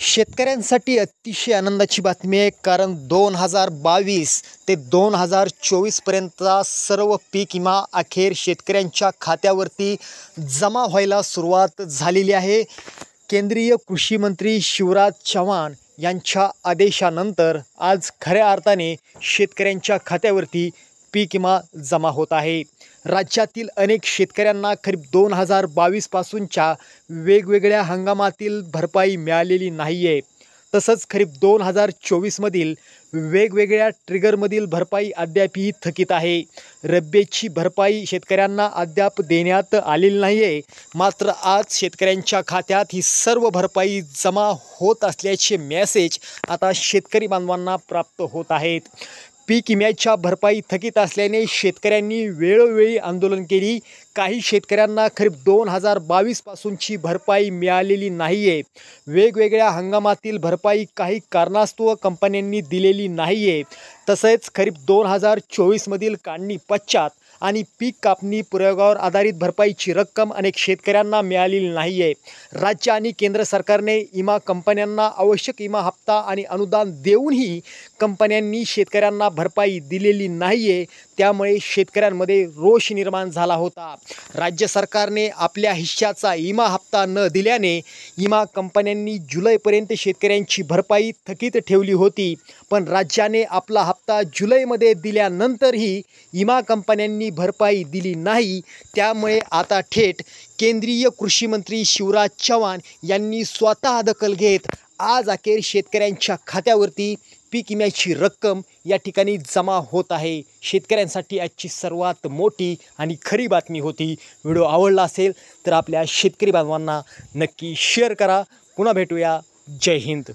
शेतकऱ्यांसाठी अतिशय आनंदाची बातमी आहे, कारण 2022 ते 2024 पर्यंतचा सर्व पीक विमा अखेर शेतकऱ्यांच्या खात्यावरती जमा व्हायला सुरुवात झालेली आहे। केंद्रीय कृषी मंत्री शिवराज चौहान यांच्या आदेशानंतर आज खऱ्या अर्थाने शेतकऱ्यांच्या खात्यावरती पीक विमा जमा होत आहे। राज्यातील अनेक शेतकऱ्यांना खरीप 2022 पासूनच्या वेगवेगळ्या हंगामातील भरपाई मिळालेली नाही आहे। तसंच खरीप 2024 मधील वेगवेगळ्या ट्रिगरमधील भरपाई अद्यापही थकीत आहे। रब्बीची भरपाई शेतकऱ्यांना अद्याप देण्यात आलेली नाही आहे। मात्र आज शेतकऱ्यांच्या खात्यात ही सर्व भरपाई जमा होत असल्याचे मेसेज आता शेतकरी बांधवांना प्राप्त होत आहेत। पीक विम्याच्या भरपाई थकीत असल्याने शेतकऱ्यांनी वेळोवेळी आंदोलन केली। काही शेतकऱ्यांना खरीप 2022 पासूनची भरपाई मिळालेली नाही आहे। वेगवेगळ्या हंगामातील भरपाई काही कारणास्तव कंपन्यांनी दिलेली नाही आहे। तसेच खरीप 2024 मधील काढणी पश्चात आणि पीक कापणी प्रयोगावर आधारित भरपाईची रक्कम अनेक शेतकऱ्यांना मिळालेली नाही आहे। राज्य आणि केंद्र सरकारने विमा कंपन्यांना आवश्यक विमा हप्ता आणि अनुदान देऊनही कंपन्यांनी शेतकऱ्यांना भरपाई दिलेली नाही आहे। त्यामुळे शेतकऱ्यांमध्ये रोष निर्माण झाला होता। राज्य सरकारने आपल्या हिश्श्याचा विमा हप्ता न दिल्याने विमा कंपन्यांनी जुलैपर्यंत शेतकऱ्यांची भरपाई थकीत ठेवली होती, पण राज्याने आपला हप्ता जुलैमध्ये दिल्यानंतरही विमा कंपन्यांनी भरपाई दिली नाही। त्यामुळे आता थेट केंद्रीय कृषी मंत्री शिवराज चौहान यांनी स्वतः दखल घेत आज अखेर शेतकऱ्यांच्या खात्यावरती पीक विम्याची रक्कम या ठिकाणी जमा होत आहे। शेतकऱ्यांसाठी आजची सर्वात मोठी आणि खरी बातमी होती। व्हिडिओ आवडला असेल तर आपल्या शेतकरी बांधवांना नक्की शेअर करा। पुन्हा भेटूया। जय हिंद।